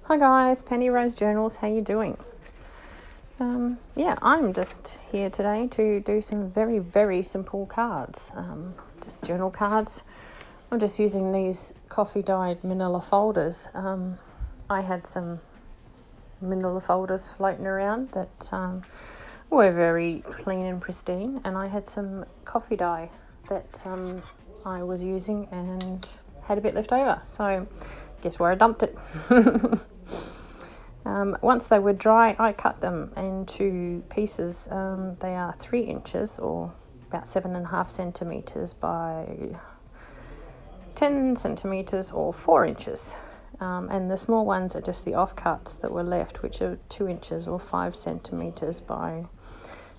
Hi guys, Penny Rose Journals, how you doing? I'm just here today to do some very, very simple cards, just journal cards. I'm just using these coffee dyed manila folders. I had some manila folders floating around that were very clean and pristine, and I had some coffee dye that I was using and had a bit left over, so guess where I dumped it. Once they were dry, I cut them into pieces. They are 3 inches or about 7.5 centimetres by 10 centimetres or 4 inches. And the small ones are just the offcuts that were left, which are 2 inches or 5 centimetres by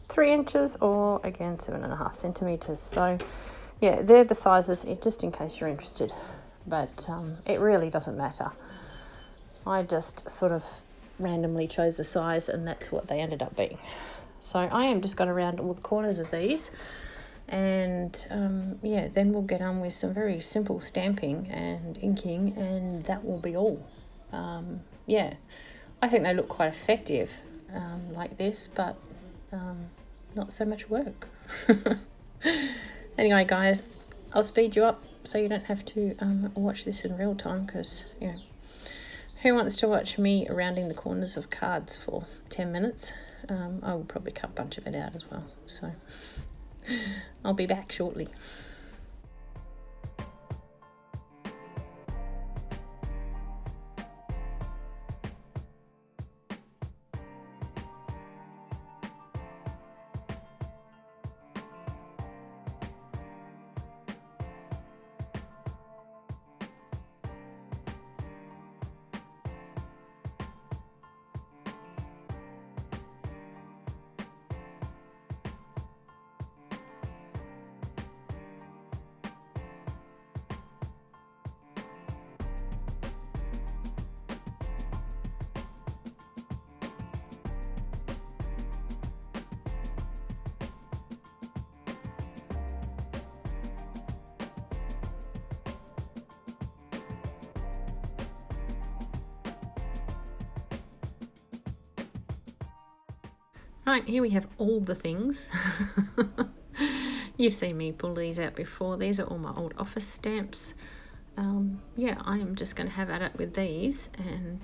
3 inches or again 7.5 centimetres. So yeah, they're the sizes, just in case you're interested. But it really doesn't matter. I just sort of randomly chose the size, and that's what they ended up being. So I am just going around all the corners of these, and then we'll get on with some very simple stamping and inking, and that will be all. I think they look quite effective like this, but not so much work. Anyway guys, I'll speed you up so you don't have to watch this in real time, because who wants to watch me rounding the corners of cards for 10 minutes? I will probably cut a bunch of it out as well. So I'll be back shortly. Right, here we have all the things. You've seen me pull these out before. These are all my old office stamps. I am just going to have at it with these, and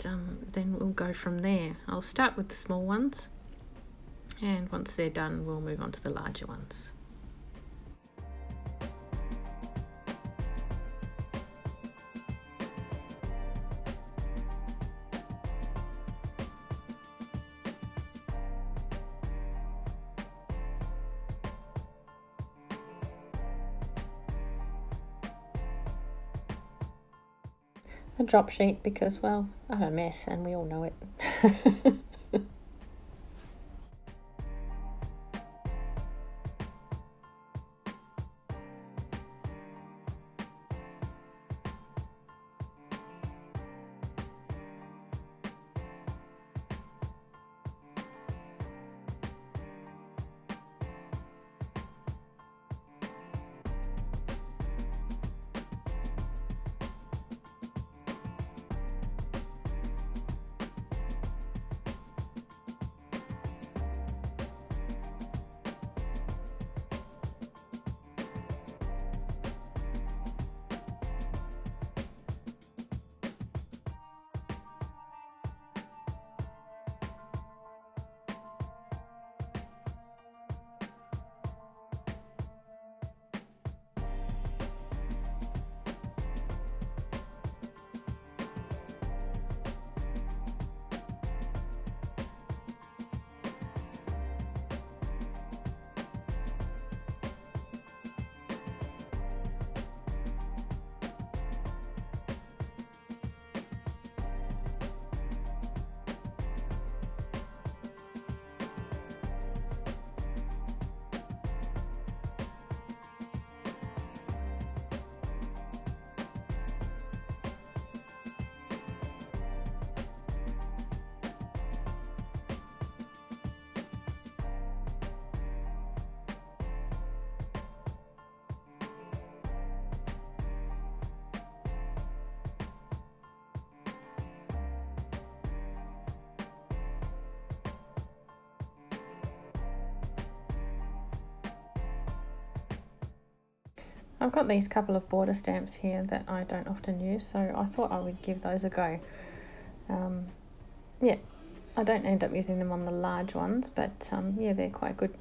then we'll go from there. I'll start with the small ones, and once they're done, we'll move on to the larger ones. A drop sheet because, well, I'm a mess and we all know it. I've got these couple of border stamps here that I don't often use, so I thought I would give those a go. Yeah, I don't end up using them on the large ones, but yeah, they're quite good.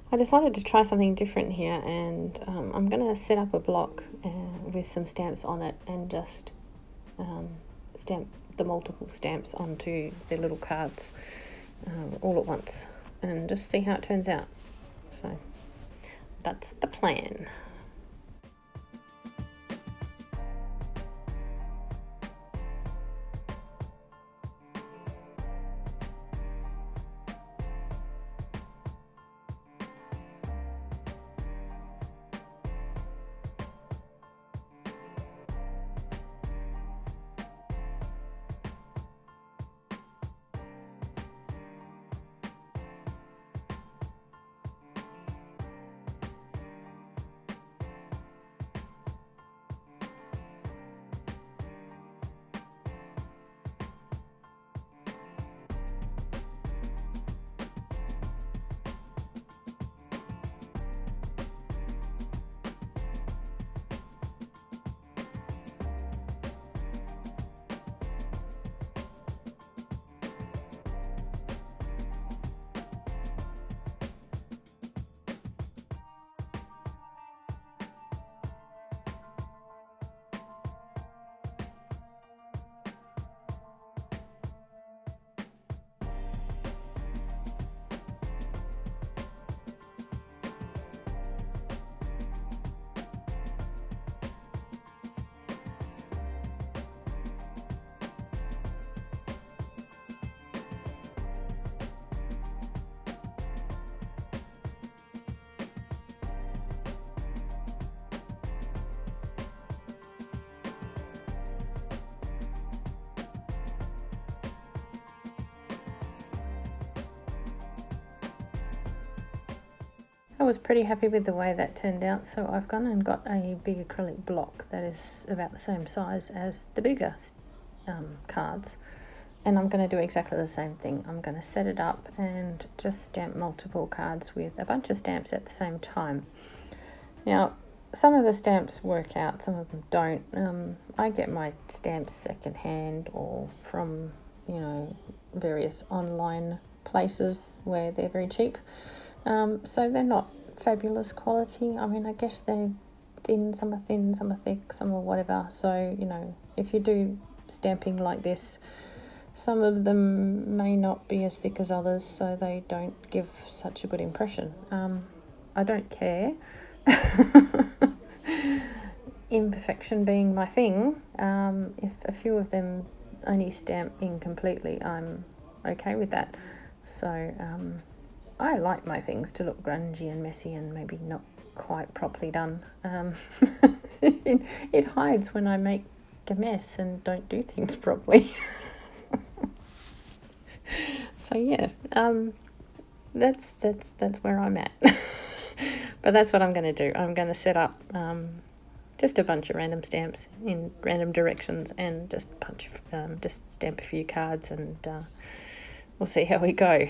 I decided to try something different here, and I'm going to set up a block with some stamps on it and just stamp the multiple stamps onto the little cards all at once and just see how it turns out. So that's the plan. I was pretty happy with the way that turned out, so I've gone and got a big acrylic block that is about the same size as the bigger cards, and I'm going to do exactly the same thing. I'm going to set it up and just stamp multiple cards with a bunch of stamps at the same time. Now, some of the stamps work out, some of them don't. I get my stamps secondhand or from, various online places where they're very cheap. So they're not fabulous quality. I mean, I guess they're thin, some are thick, some are whatever. So, if you do stamping like this, some of them may not be as thick as others, so they don't give such a good impression. I don't care. Imperfection being my thing, if a few of them only stamp incompletely, I'm okay with that. So, I like my things to look grungy and messy and maybe not quite properly done. It hides when I make a mess and don't do things properly. So yeah, that's where I'm at. But that's what I'm going to do. I'm going to set up just a bunch of random stamps in random directions and just just stamp a few cards, and we'll see how we go.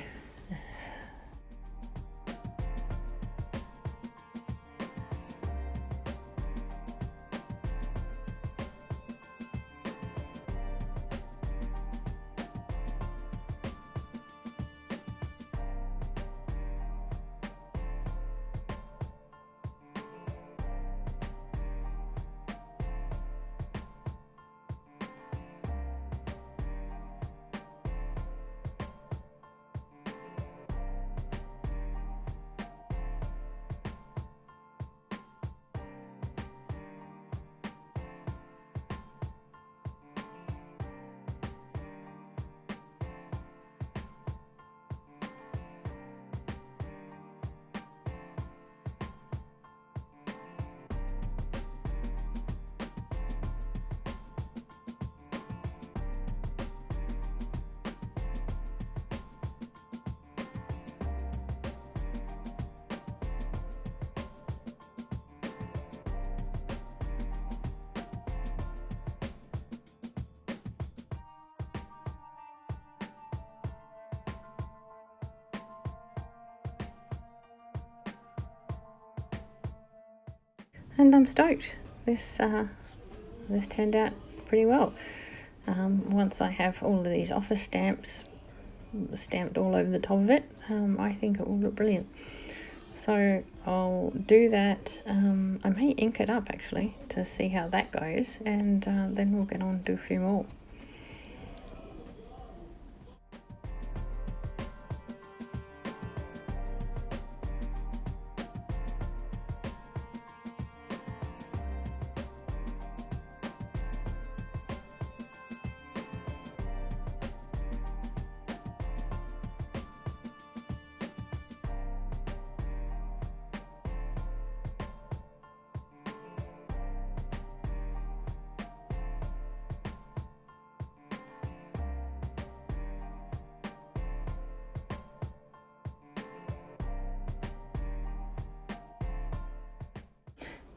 And I'm stoked. This turned out pretty well. Once I have all of these office stamps stamped all over the top of it, I think it will look brilliant. So I'll do that. I may ink it up actually to see how that goes, and then we'll get on and do a few more.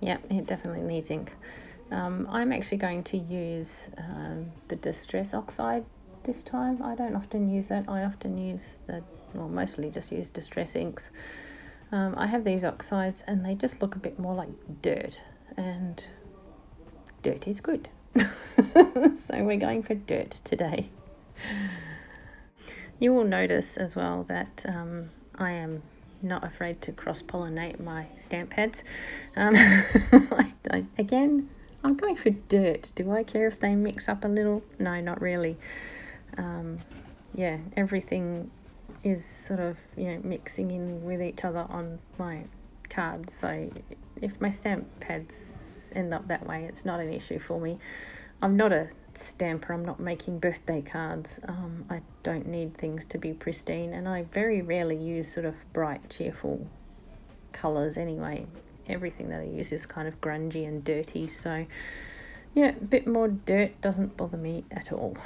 Yeah, it definitely needs ink. I'm actually going to use the Distress Oxide this time. I don't often use that. I often use mostly just use Distress inks. I have these oxides and they just look a bit more like dirt, and dirt is good. So we're going for dirt today. You will notice as well that I am not afraid to cross-pollinate my stamp pads. Again, I'm going for dirt. Do I care if they mix up a little? No, not really. Yeah, everything is sort of, mixing in with each other on my cards. So if my stamp pads end up that way, it's not an issue for me. I'm not a stamper. I'm not making birthday cards. I don't need things to be pristine, and I very rarely use sort of bright, cheerful colours anyway. Everything that I use is kind of grungy and dirty, so yeah, a bit more dirt doesn't bother me at all.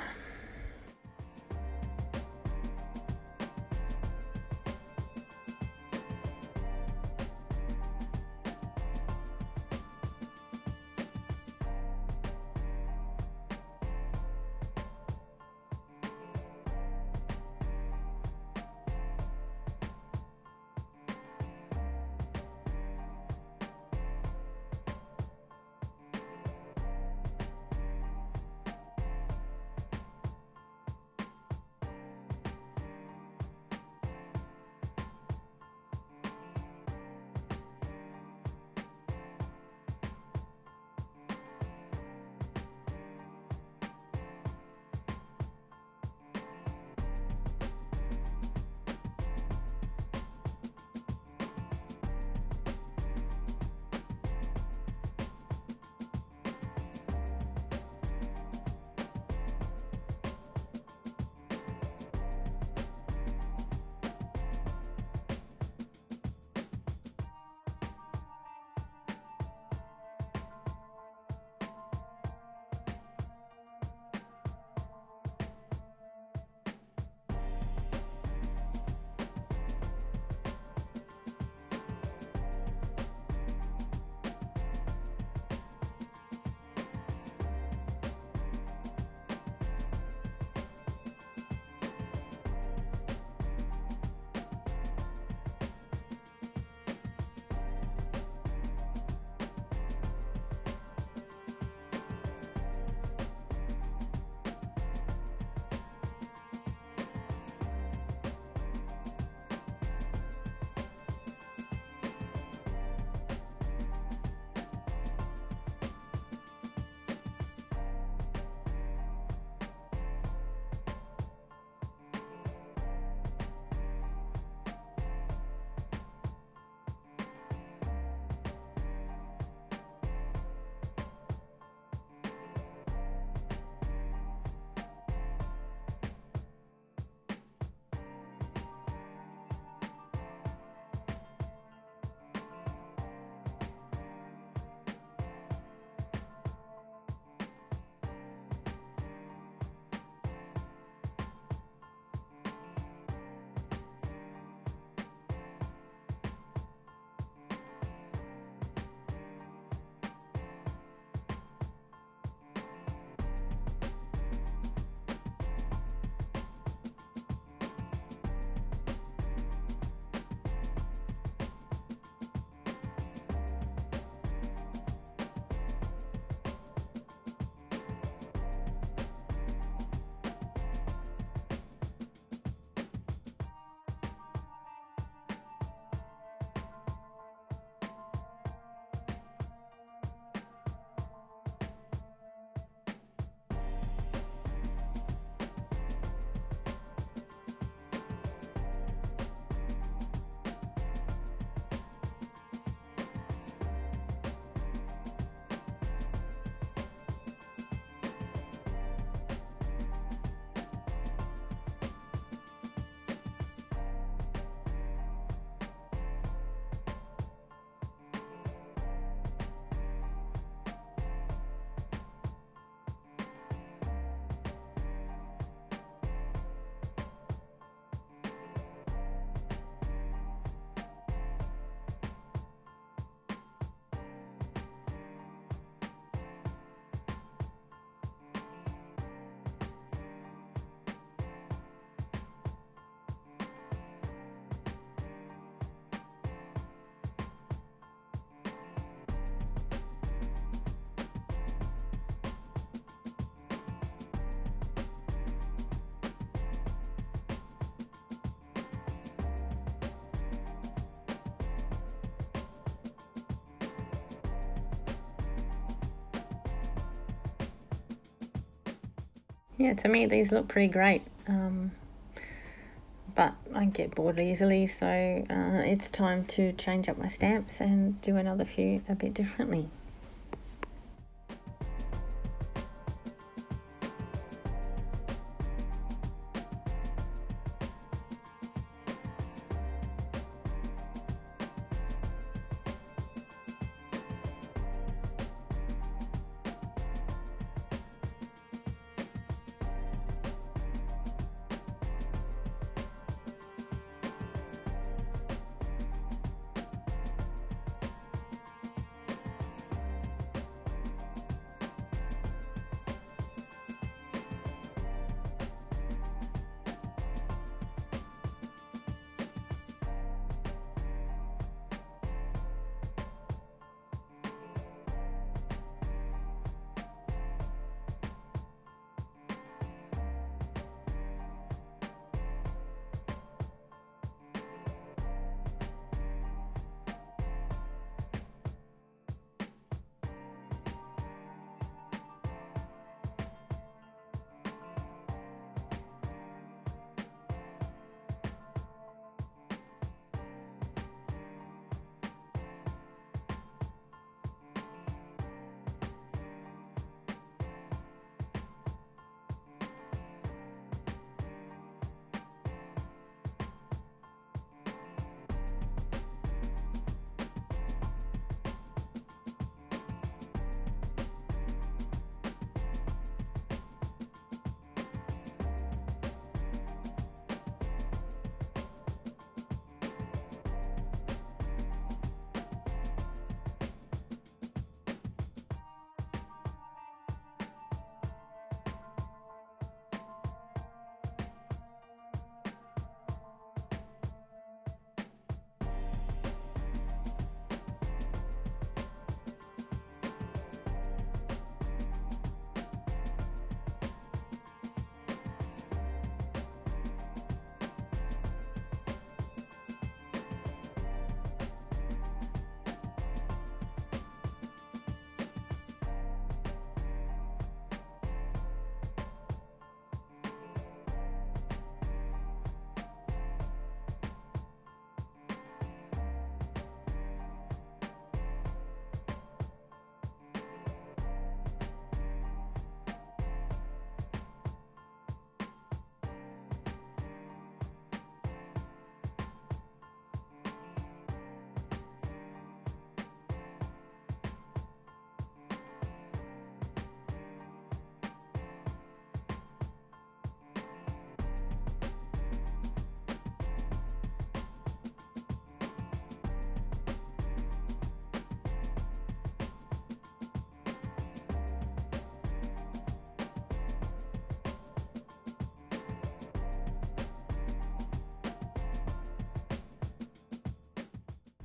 Yeah, to me these look pretty great, but I get bored easily, so it's time to change up my stamps and do another few a bit differently.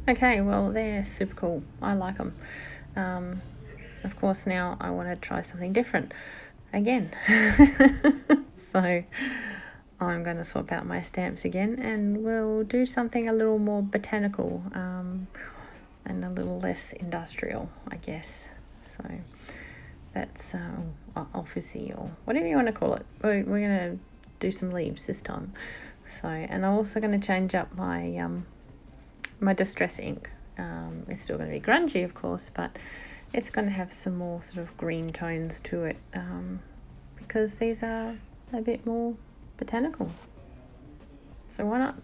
Okay, well, they're super cool. I like them. Of course, now I want to try something different again. So I'm going to swap out my stamps again, and we'll do something a little more botanical and a little less industrial, I guess. So that's officey, or whatever you want to call it. We're going to do some leaves this time. So, and I'm also going to change up my my distress ink. It's still going to be grungy, of course, but it's going to have some more sort of green tones to it, because these are a bit more botanical. So why not?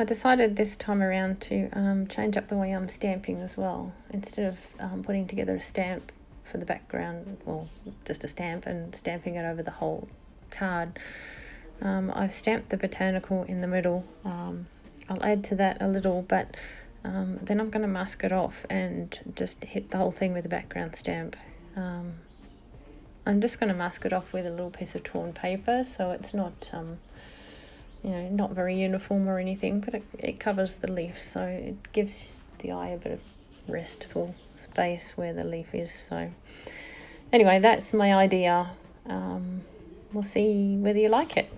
I decided this time around to change up the way I'm stamping as well. Instead of putting together a stamp for the background, well, just a stamp, and stamping it over the whole card, I've stamped the Botanical in the middle. I'll add to that a little, but then I'm going to mask it off and just hit the whole thing with a background stamp. I'm just going to mask it off with a little piece of torn paper, so it's not not very uniform or anything, but it covers the leaf, so it gives the eye a bit of restful space where the leaf is. So anyway, that's my idea. We'll see whether you like it.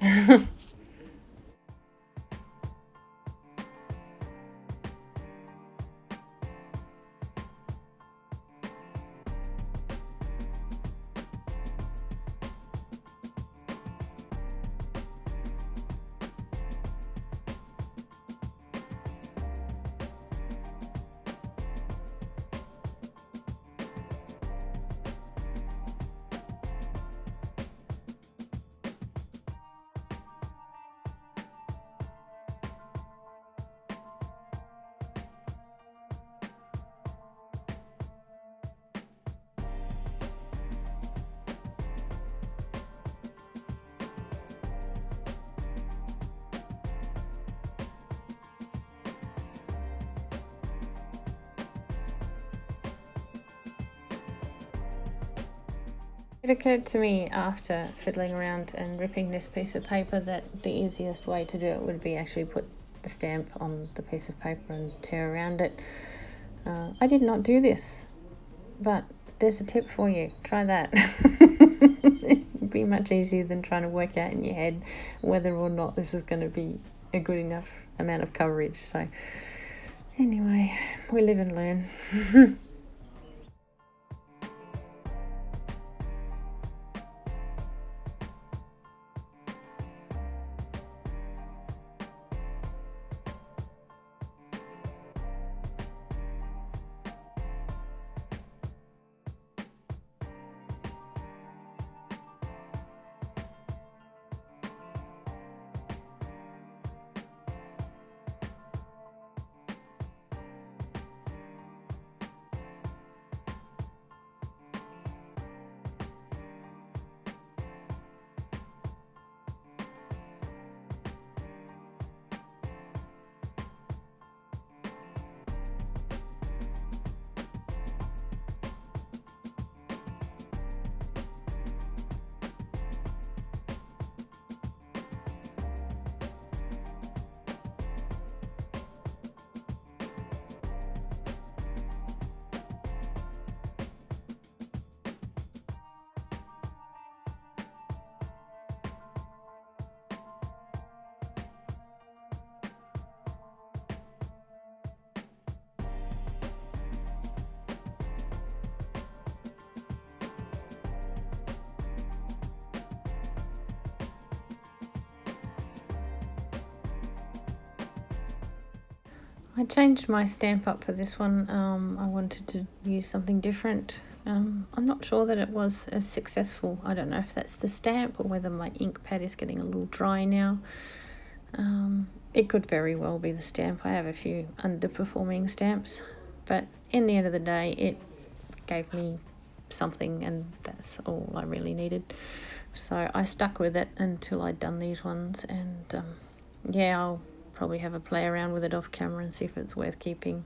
It occurred to me after fiddling around and ripping this piece of paper that the easiest way to do it would be actually put the stamp on the piece of paper and tear around it. I did not do this, but there's a tip for you. Try that. It'd be much easier than trying to work out in your head whether or not this is going to be a good enough amount of coverage. So anyway, we live and learn. I changed my stamp up for this one. I wanted to use something different. I'm not sure that it was as successful. I don't know if that's the stamp or whether my ink pad is getting a little dry now. It could very well be the stamp. I have a few underperforming stamps, but in the end of the day, it gave me something, and that's all I really needed. So I stuck with it until I'd done these ones, and yeah, I'll probably have a play around with it off camera and see if it's worth keeping.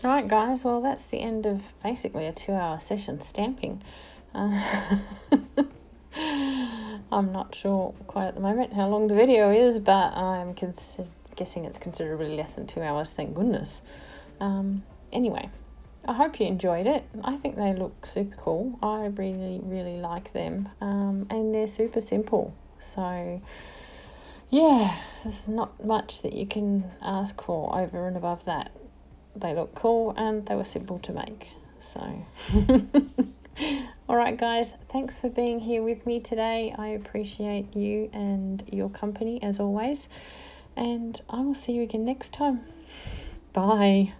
Right, guys, well, that's the end of basically a 2-hour session stamping. I'm not sure quite at the moment how long the video is, but I'm guessing it's considerably less than 2 hours, thank goodness. Anyway, I hope you enjoyed it. I think they look super cool. I really, really like them, and they're super simple. So, yeah, there's not much that you can ask for over and above that. They look cool and they were simple to make. So, all right, guys, thanks for being here with me today. I appreciate you and your company as always. And I will see you again next time. Bye.